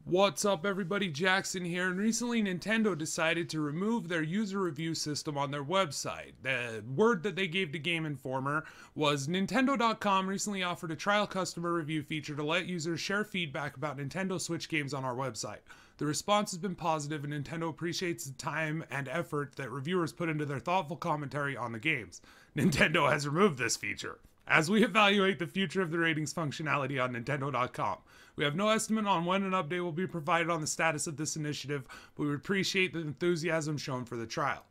What's up, everybody? Jackson here, and recently Nintendo decided to remove their user review system on their website. The word that they gave to Game Informer was Nintendo.com recently offered a trial customer review feature to let users share feedback about Nintendo Switch games on our website. The response has been positive, and Nintendo appreciates the time and effort that reviewers put into their thoughtful commentary on the games. Nintendo has removed this feature. As we evaluate the future of the ratings functionality on Nintendo.com, we have no estimate on when an update will be provided on the status of this initiative, but we appreciate the enthusiasm shown for the trial.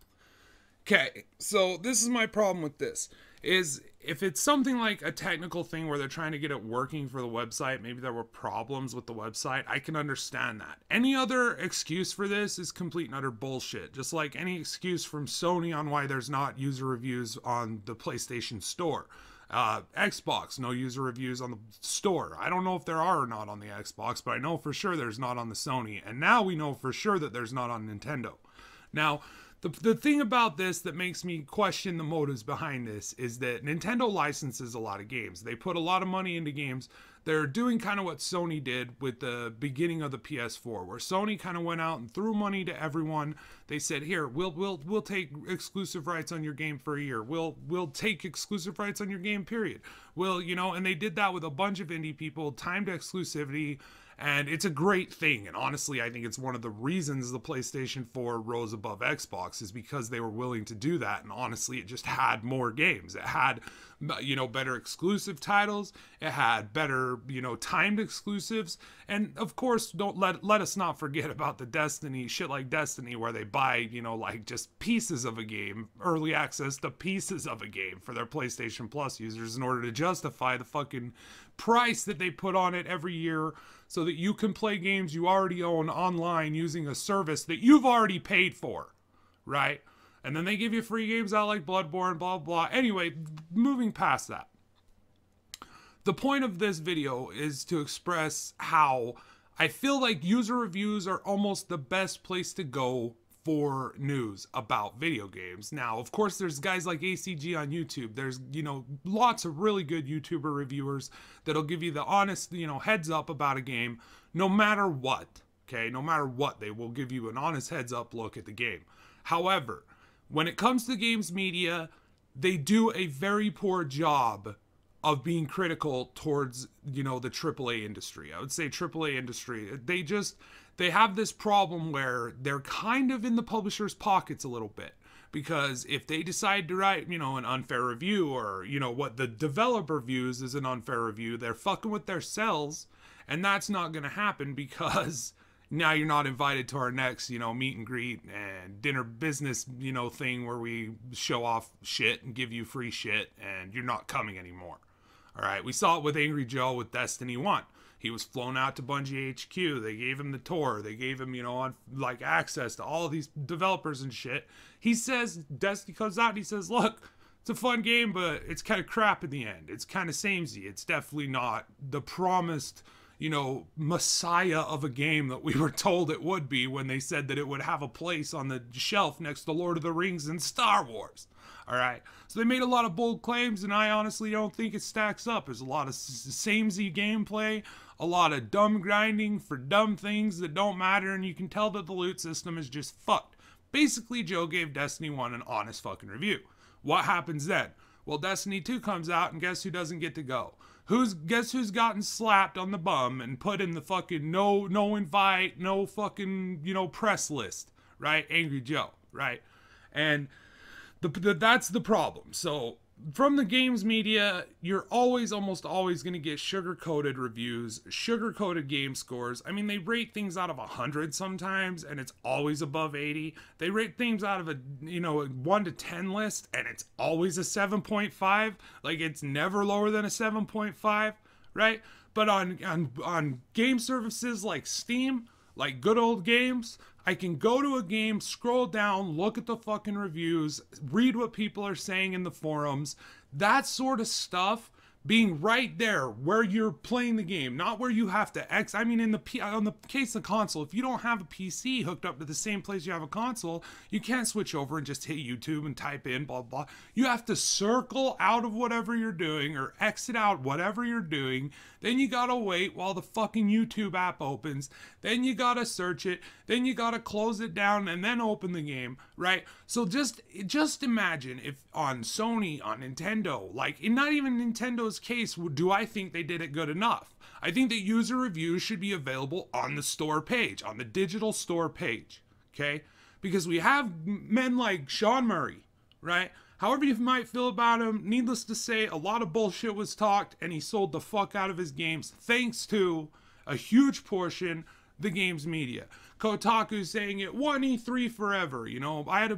Okay, so this is my problem with this, is if it's something like a technical thing where they're trying to get it working for the website, maybe there were problems with the website, I can understand that. Any other excuse for this is complete and utter bullshit, just like any excuse from Sony on why there's not user reviews on the PlayStation Store. Xbox, no user reviews on the store. I don't know if there are or not on the Xbox, but I know for sure there's not on the Sony. And now we know for sure that there's not on Nintendo. Now, the thing about this that makes me question the motives behind this is that Nintendo licenses a lot of games. They put a lot of money into games. They're doing kind of what Sony did with the beginning of the PS4, where Sony kind of went out and threw money to everyone. They said, "Here, we'll take exclusive rights on your game for a year. We'll take exclusive rights on your game, period." And they did that with a bunch of indie people, timed exclusivity. And it's a great thing. And honestly, I think it's one of the reasons the PlayStation 4 rose above Xbox is because they were willing to do that. And honestly, it just had more games. It had, better exclusive titles. It had better, timed exclusives. And of course, don't let us not forget about the Destiny, shit like Destiny, where they buy, just pieces of a game, early access to pieces of a game for their PlayStation Plus users in order to justify the fucking price that they put on it every year so that you can play games you already own online using a service that you've already paid for, right? And then they give you free games out like Bloodborne, blah, blah. Anyway, moving past that. The point of this video is to express how I feel like user reviews are almost the best place to go for news about video games. Now, of course, there's guys like ACG on YouTube. There's, lots of really good YouTuber reviewers that'll give you the honest, heads up about a game, no matter what. Okay, no matter what, they will give you an honest heads up look at the game. However, when it comes to games media, they do a very poor job of being critical towards, the AAA industry. I would say AAA industry, they have this problem where they're kind of in the publisher's pockets a little bit. Because if they decide to write, an unfair review or, what the developer views as an unfair review, they're fucking with their sales. And that's not going to happen because now you're not invited to our next, meet and greet and dinner business, thing where we show off shit and give you free shit and you're not coming anymore. All right, we saw it with Angry Joe with Destiny 1. He was flown out to Bungie HQ. They gave him the tour. They gave him, access to all of these developers and shit. He says, Destiny comes out and he says, look, it's a fun game, but it's kind of crap in the end. It's kind of samey. It's definitely not the promised, messiah of a game that we were told it would be when they said that it would have a place on the shelf next to Lord of the Rings and Star Wars. All right, so they made a lot of bold claims, and I honestly don't think it stacks up. There's a lot of samey gameplay, a lot of dumb grinding for dumb things that don't matter, and you can tell that the loot system is just fucked. Basically, Joe gave Destiny 1 an honest fucking review. What happens then? Well, Destiny 2 comes out, and guess who doesn't get to go? Guess who's gotten slapped on the bum and put in the fucking no invite, no fucking, press list, right? Angry Joe, right? And that's the problem. So from the games media, you're almost always going to get sugar-coated reviews, sugar-coated game scores. I mean, they rate things out of 100 sometimes, and it's always above 80. They rate things out of a 1 to 10 list, and it's always a 7.5. Like, it's never lower than a 7.5, right? But on game services like Steam, like Good Old Games, I can go to a game, scroll down, look at the fucking reviews, read what people are saying in the forums. That sort of stuff being right there where you're playing the game, not where you have to I mean, on the case of console, if you don't have a PC hooked up to the same place you have a console, you can't switch over and just hit YouTube and type in blah blah. You have to circle out of whatever you're doing or exit out whatever you're doing. Then you gotta wait while the fucking YouTube app opens. Then you gotta search it. Then you gotta close it down and then open the game, right? So just imagine if on Sony, on Nintendo, like in not even Nintendo's case, do I think they did it good enough? I think that user reviews should be available on the store page, on the digital store page, okay? Because we have men like Sean Murray, right? However you might feel about him, needless to say, a lot of bullshit was talked, and he sold the fuck out of his games thanks to a huge portion the games media. Kotaku saying it 1E3 forever. You know, I had a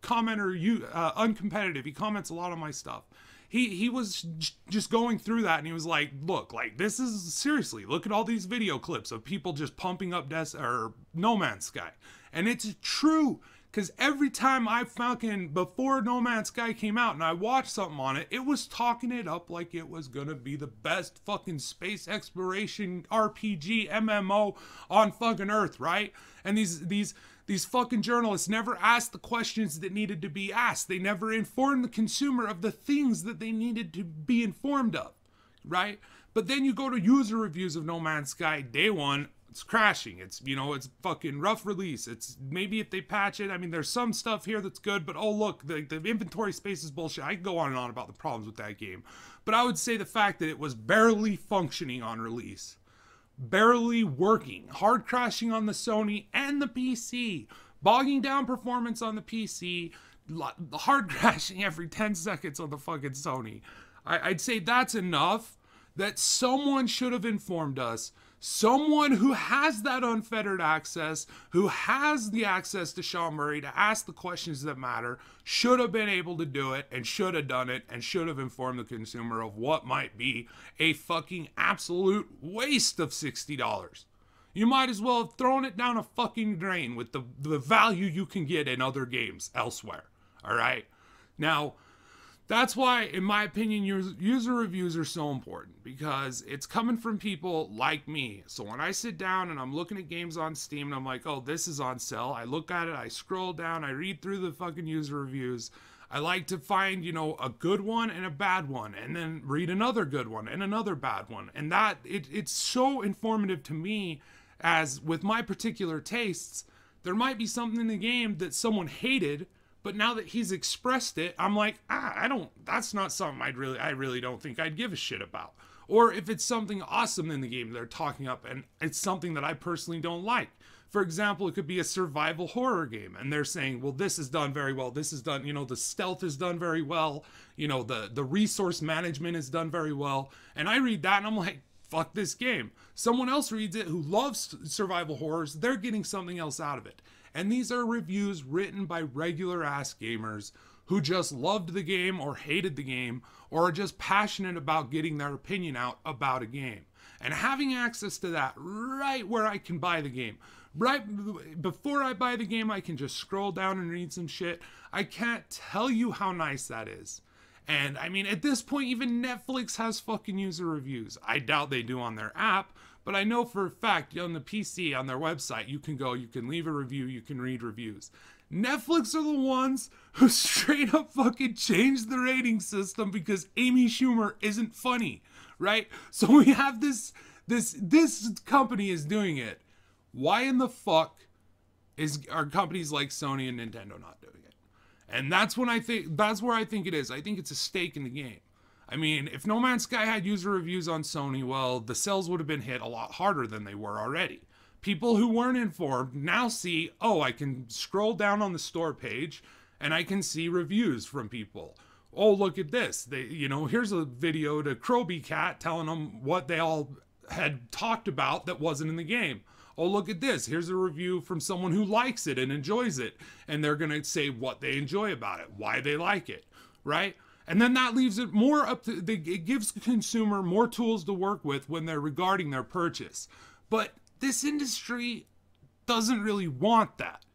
commenter, uncompetitive. He comments a lot on my stuff. He was just going through that, and he was like, look, like, this is seriously, look at all these video clips of people just pumping up No Man's Sky. And it's true. Because every time before No Man's Sky came out and I watched something on it, it was talking it up like it was going to be the best fucking space exploration RPG MMO on fucking Earth, right? And these fucking journalists never asked the questions that needed to be asked. They never informed the consumer of the things that they needed to be informed of, right? But then you go to user reviews of No Man's Sky day one, it's crashing. It's, you know, it's fucking rough release. It's maybe if they patch it, I mean, there's some stuff here that's good, but oh, look, the inventory space is bullshit. I can go on and on about the problems with that game. But I would say the fact that it was barely functioning on release, barely working, hard crashing on the Sony and the PC, bogging down performance on the PC, hard crashing every 10 seconds on the fucking Sony. I'd say that's enough that someone should have informed us. Someone who has that unfettered access, who has the access to Sean Murray to ask the questions that matter, should have been able to do it and should have done it and should have informed the consumer of what might be a fucking absolute waste of $60. You might as well have thrown it down a fucking drain with the value you can get in other games elsewhere. All right? Now, that's why, in my opinion, user reviews are so important, because it's coming from people like me. So when I sit down and I'm looking at games on Steam and I'm like, oh, this is on sale, I look at it, I scroll down, I read through the fucking user reviews. I like to find, you know, a good one and a bad one, and then read another good one and another bad one. And that, it's so informative to me, as with my particular tastes, there might be something in the game that someone hated, but now that he's expressed it, I'm like, that's not something I really don't think I'd give a shit about. Or if it's something awesome in the game they're talking up and it's something that I personally don't like. For example, it could be a survival horror game and they're saying, well, this is done very well. This is done, you know, the stealth is done very well. You know, the resource management is done very well. And I read that and I'm like, fuck this game. Someone else reads it who loves survival horrors. They're getting something else out of it. And these are reviews written by regular ass gamers who just loved the game or hated the game or are just passionate about getting their opinion out about a game. And having access to that right where I can buy the game, right before I buy the game, I can just scroll down and read some shit. I can't tell you how nice that is. And I mean, at this point, even Netflix has fucking user reviews. I doubt they do on their app, but I know for a fact on the PC, on their website, you can go, you can leave a review, you can read reviews. Netflix are the ones who straight up fucking changed the rating system because Amy Schumer isn't funny, right? So we have this company is doing it. Why in the fuck are companies like Sony and Nintendo not doing it? And that's where I think it is. I think it's a stake in the game. I mean, if No Man's Sky had user reviews on Sony, well, the sales would have been hit a lot harder than they were already. People who weren't informed now see, oh, I can scroll down on the store page and I can see reviews from people. Oh, look at this. Here's a video to Kroby Cat telling them what they all had talked about that wasn't in the game. Oh, look at this. Here's a review from someone who likes it and enjoys it. And they're going to say what they enjoy about it, why they like it, right? And then that leaves it more up to, it gives the consumer more tools to work with when they're regarding their purchase. But this industry doesn't really want that.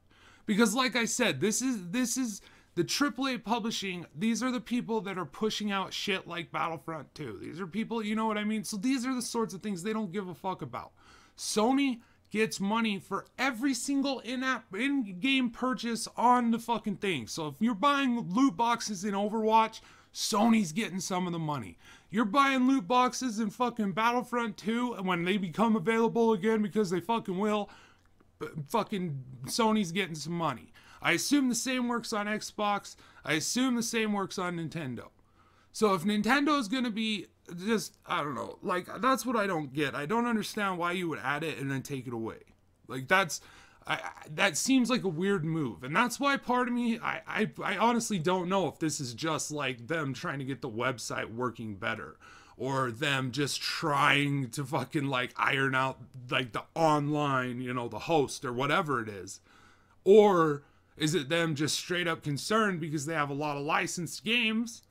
Because like I said, this is The AAA publishing, these are the people that are pushing out shit like Battlefront 2. These are people, you know what I mean? So these are the sorts of things they don't give a fuck about. Sony gets money for every single in-game purchase on the fucking thing. So if you're buying loot boxes in Overwatch, Sony's getting some of the money. You're buying loot boxes in fucking Battlefront 2, and when they become available again, because they fucking will, fucking Sony's getting some money. I assume the same works on Xbox. I assume the same works on Nintendo. So if Nintendo's gonna be just, I don't know, like, that's what I don't get. I don't understand why you would add it and then take it away. Like, that seems like a weird move. And that's why part of me, I honestly don't know if this is just like them trying to get the website working better, or them just trying to fucking like iron out like the online, you know, the host or whatever it is. Or is it them just straight up concerned because they have a lot of licensed games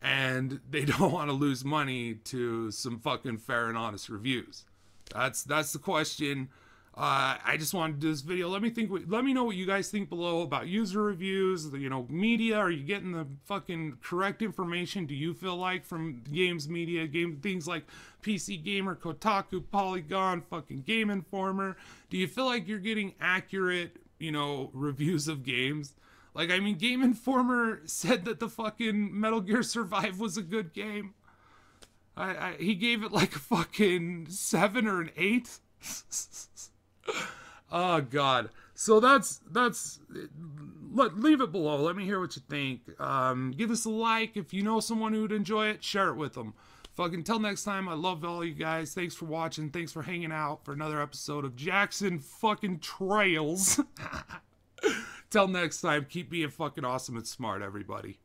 and they don't want to lose money to some fucking fair and honest reviews? That's the question. I just wanted to do this video. Let me know what you guys think below about user reviews, you know, media. Are you getting the fucking correct information? Do you feel like from games media, things like PC Gamer, Kotaku, Polygon, fucking Game Informer? Do you feel like you're getting accurate, you know, reviews of games? Like, I mean, Game Informer said that the fucking Metal Gear Survive was a good game. He gave it like a fucking 7 or an 8. Oh god. So that's leave it below. Let me hear what you think. Give us a like. If you know someone who would enjoy it, share it with them. Fucking till next time, I love all you guys. Thanks for watching. Thanks for hanging out for another episode of Jackson fucking Trails. Till next time, keep being fucking awesome and smart, everybody.